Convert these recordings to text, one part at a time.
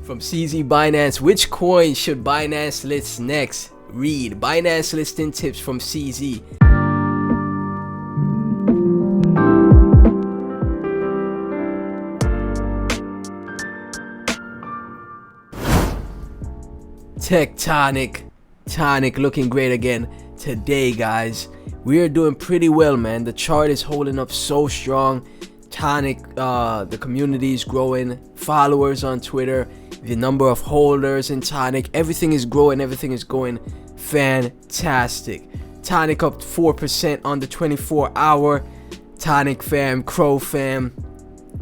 From CZ Binance, which coin should Binance list next? Read Binance listing tips from CZ. Tectonic. Tonic looking great again today, guys. We are doing pretty well, man. The chart is holding up so strong. Tonic, the community is growing. Followers on Twitter, the number of holders in Tonic, everything is growing. Everything is going fantastic. Tonic up 4% on the 24-hour. Tonic fam, Crow fam,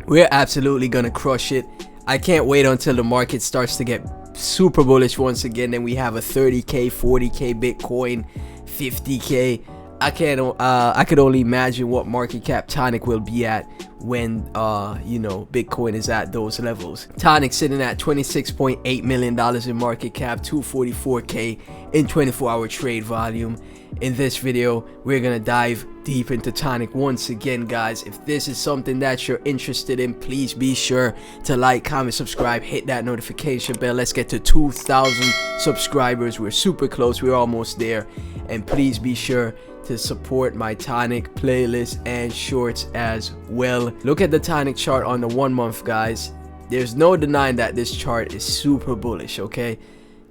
we're absolutely gonna crush it. I can't wait until the market starts to get super bullish once again. Then we have a 30k, 40k Bitcoin, 50k. I could only imagine what market cap Tonic will be at when Bitcoin is at those levels. Tonic sitting at $26.8 million in market cap, 244k in 24-hour trade volume. In this video, we're gonna dive deep into Tonic once again, guys. If this is something that you're interested in, please be sure to like, comment, subscribe, hit that notification bell. Let's get to 2,000 subscribers. We're super close, we're almost there. And please be sure to support my Tonic playlist and shorts as well. Look at the Tonic chart on the 1 month, guys. There's no denying that this chart is super bullish, okay?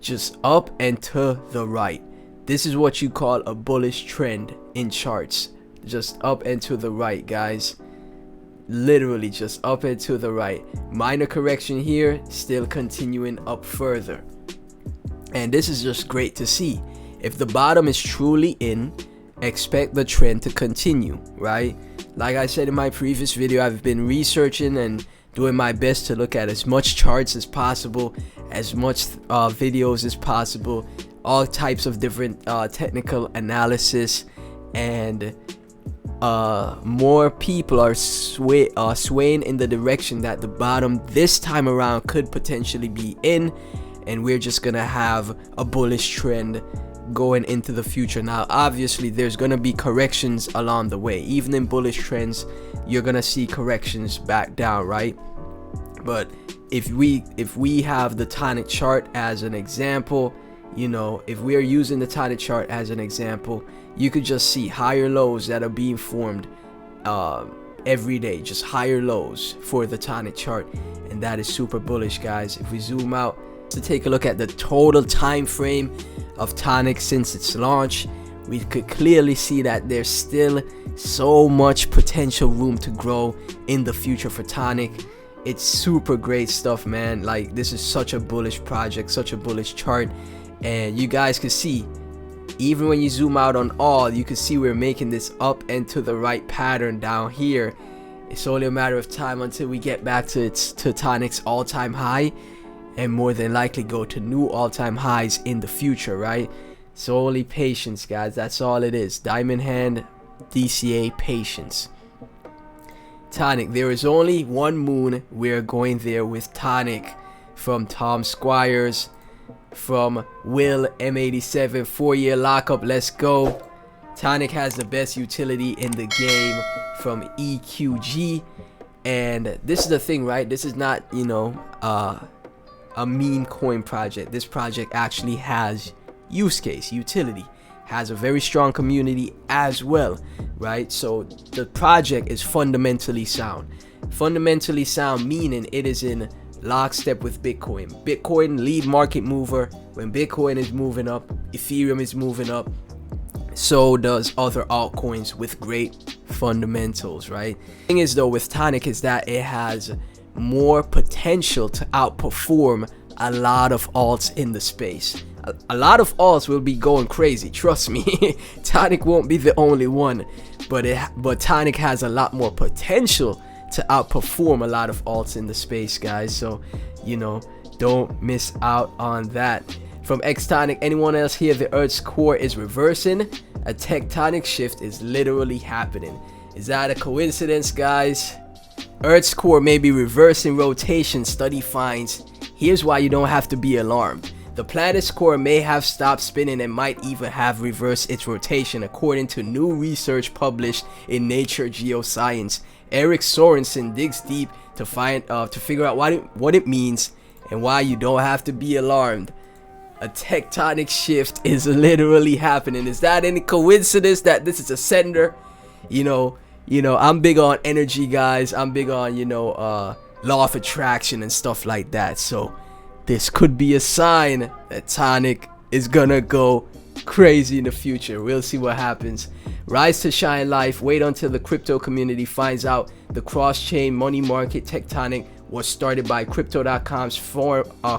Just up and to the right. This is what you call a bullish trend in charts. Just up and to the right, guys. Literally just up and to the right. Minor correction here, still continuing up further. And this is just great to see. If the bottom is truly in, expect the trend to continue, right? Like I said in my previous video, I've been researching and doing my best to look at as much charts as possible, as much videos as possible, all types of different technical analysis, and more people are swaying in the direction that the bottom this time around could potentially be in, and we're just gonna have a bullish trend going into the future. Now obviously there's gonna be corrections along the way. Even in bullish trends, you're gonna see corrections back down, right? But if we have the Tonic chart as an example, if we are using the Tonic chart as an example, you could just see higher lows that are being formed every day, just higher lows for the Tonic chart, and that is super bullish, guys. If we zoom out to take a look at the total time frame of Tonic since its launch, we could clearly see that there's still so much potential room to grow in the future for Tonic. It's super great stuff, man. Like, this is such a bullish project, such a bullish chart, and you guys can see, even when you zoom out on all, you can see we're making this up and to the right pattern down here. It's only a matter of time until we get back to Tonic's all-time high, and more than likely go to new all-time highs in the future, right? So only patience, guys. That's all it is. Diamond hand, DCA, patience. Tonic, there is only one moon. We're going there with Tonic. From Tom Squires, from Will M87, 4-year lockup, let's go. Tonic has the best utility in the game, from EQG. And this is the thing, right? This is not, a meme coin project. This project actually has use case, utility, has a very strong community as well, right? So the project is fundamentally sound. Fundamentally sound meaning it is in lockstep with Bitcoin. Bitcoin, lead market mover. When Bitcoin is moving up, Ethereum is moving up, so does other altcoins with great fundamentals, right? The thing is though with Tonic is that it has more potential to outperform a lot of alts in the space. A lot of alts will be going crazy, trust me. Tonic won't be the only one, but Tonic has a lot more potential to outperform a lot of alts in the space, guys. So don't miss out on that. From Tectonic, anyone else here? The Earth's core is reversing. A tectonic shift is literally happening. Is that a coincidence, guys? Earth's core may be reversing rotation, study finds. Here's why you don't have to be alarmed. The planet's core may have stopped spinning and might even have reversed its rotation, according to new research published in Nature Geoscience. Eric Sorensen digs deep to figure out what it means and why you don't have to be alarmed. A tectonic shift is literally happening. Is that any coincidence that this is a sender? You know, I'm big on energy, guys. I'm big on, law of attraction and stuff like that. So this could be a sign that Tonic is gonna go crazy in the future. We'll see what happens. Rise to shine life. Wait until the crypto community finds out the cross-chain money market Tectonic was started by Crypto.com's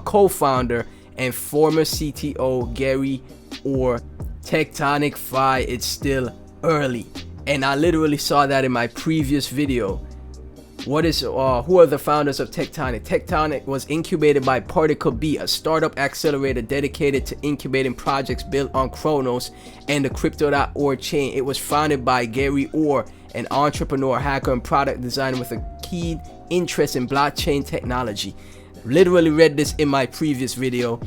co-founder and former CTO Gary Orr. Tectonic Fi, it's still early, and I literally saw that in my previous video. Who are the founders of Tectonic? Tectonic was incubated by Particle B, a startup accelerator dedicated to incubating projects built on Chronos and the Crypto.org chain. It was founded by Gary Orr, an entrepreneur, hacker, and product designer with a keen interest in blockchain technology. Literally read this in my previous video,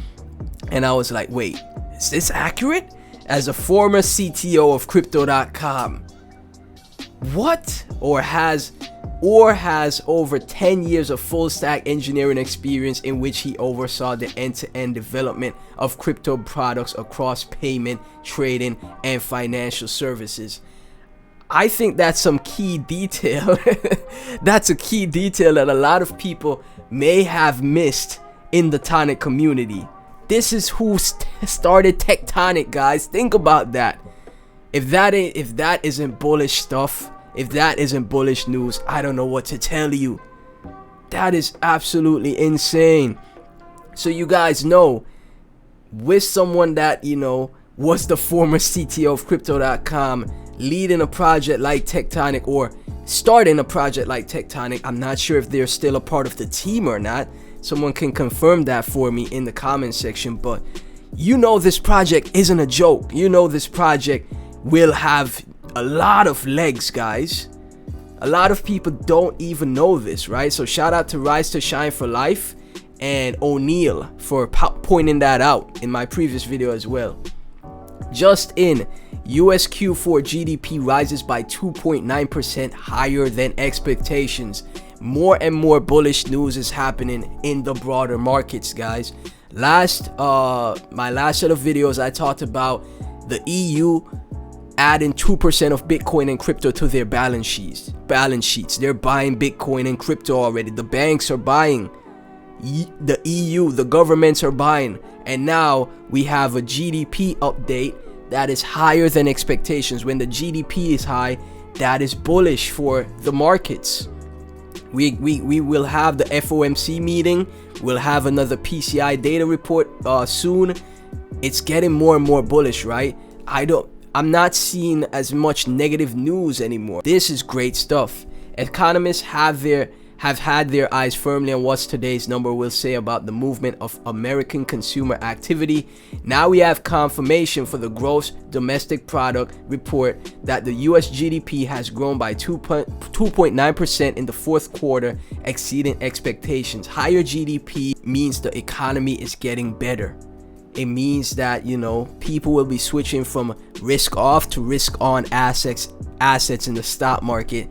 and I was like, wait, is this accurate? As a former CTO of Crypto.com, what? Or has over 10 years of full stack engineering experience in which he oversaw the end-to-end development of crypto products across payment, trading, and financial services. I think that's some key detail. That's a key detail that a lot of people may have missed in the Tonic community. This is who started Tectonic, guys. Think about that. If that isn't bullish stuff, if that isn't bullish news, I don't know what to tell you. That is absolutely insane. So you guys know, with someone that, was the former CTO of Crypto.com, leading a project like Tectonic, or starting a project like Tectonic, I'm not sure if they're still a part of the team or not. Someone can confirm that for me in the comment section. But this project isn't a joke. This project will have a lot of legs, guys. A lot of people don't even know this, right? So shout out to Rise to Shine for Life and O'Neil for pointing that out in my previous video as well. Just in, US Q4 GDP rises by 2.9% higher than expectations. More and more bullish news is happening in the broader markets, guys. My last set of videos, I talked about the EU adding 2% of Bitcoin and crypto to their balance sheets. They're buying Bitcoin and crypto already. The banks are buying. The EU, the governments are buying. And now we have a GDP update that is higher than expectations. When the GDP is high, that is bullish for the markets. We will have the FOMC meeting. We'll have another PCI data report soon. It's getting more and more bullish, right? I'm not seeing as much negative news anymore. This is great stuff. Economists have had their eyes firmly on what today's number will say about the movement of American consumer activity. Now we have confirmation for the gross domestic product report that the US GDP has grown by 2.9% in the fourth quarter, exceeding expectations. Higher GDP means the economy is getting better. It means that, people will be switching from risk off to risk on assets in the stock market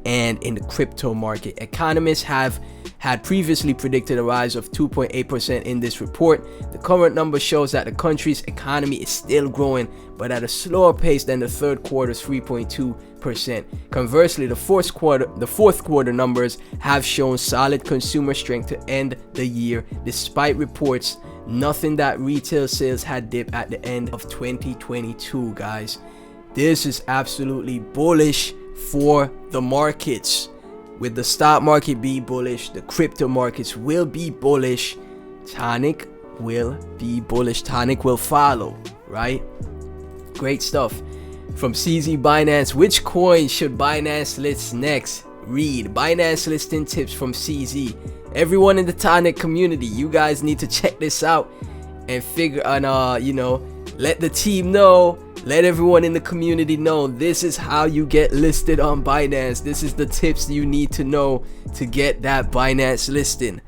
and in the crypto market. Economists have had previously predicted a rise of 2.8% in this report. The current number shows that the country's economy is still growing, but at a slower pace than the third quarter's 3.2%. Conversely, the fourth quarter numbers have shown solid consumer strength to end the year, despite reports nothing that retail sales had dipped at the end of 2022, guys. This is absolutely bullish for the markets. With the stock market being bullish, the crypto markets will be bullish. Tonic will be bullish. Tonic will follow, right? Great stuff. From CZ Binance, which coin should Binance list next? Read Binance listing tips from CZ. Everyone in the Tonic community, you guys need to check this out and figure on, let the team know. Let everyone in the community know this is how you get listed on Binance. This is the tips you need to know to get that Binance listing.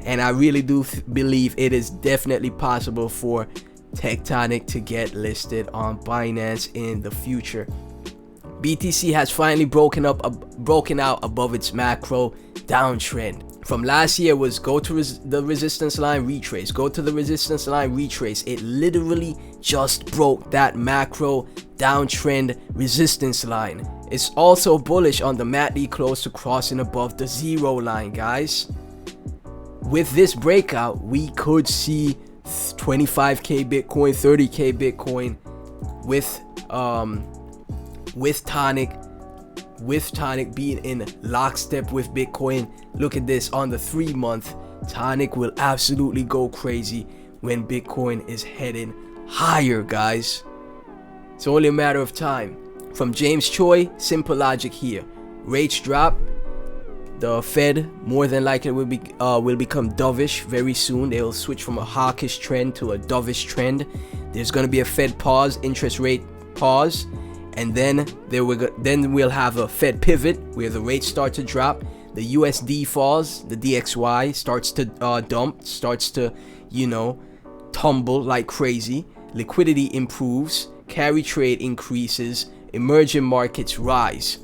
And I really do believe it is definitely possible for Tectonic to get listed on Binance in the future. BTC has finally broken out above its macro downtrend. from last year was go to the resistance line, retrace, go to the resistance line, retrace. It literally just broke that macro downtrend resistance line. It's also bullish on the MACD close to crossing above the 0 line, guys. With this breakout, we could see 25k Bitcoin, 30k Bitcoin with Tonic being in lockstep with Bitcoin. Look at this, on the 3-month, Tonic will absolutely go crazy when Bitcoin is heading higher, guys. It's only a matter of time. From James Choi, simple logic here. Rates drop. The Fed more than likely will become dovish very soon. They will switch from a hawkish trend to a dovish trend. There's going to be a Fed pause, interest rate pause, and then we'll have a Fed pivot where the rates start to drop. The USD falls, the DXY starts to dump, starts to, tumble like crazy. Liquidity improves, carry trade increases, emerging markets rise.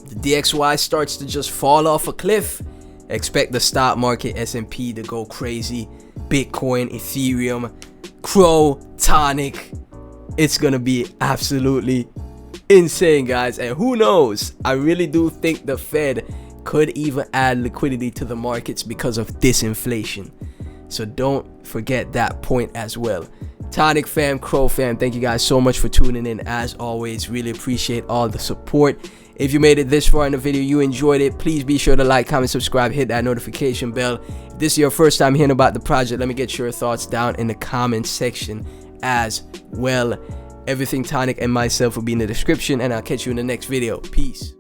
The DXY starts to just fall off a cliff. Expect the stock market, S&P, to go crazy. Bitcoin, Ethereum, Crow, Tonic. It's gonna be absolutely insane, guys. And who knows, I really do think the Fed could even add liquidity to the markets because of disinflation. So don't forget that point as well. Tonic fam, Crow fam, thank you guys so much for tuning in. As always, really appreciate all the support. If you made it this far in the video, you enjoyed it, please be sure to like, comment, subscribe, hit that notification bell. If this is your first time hearing about the project, let me get your thoughts down in the comment section as well. Everything Tonic and myself will be in the description, and I'll catch you in the next video. Peace.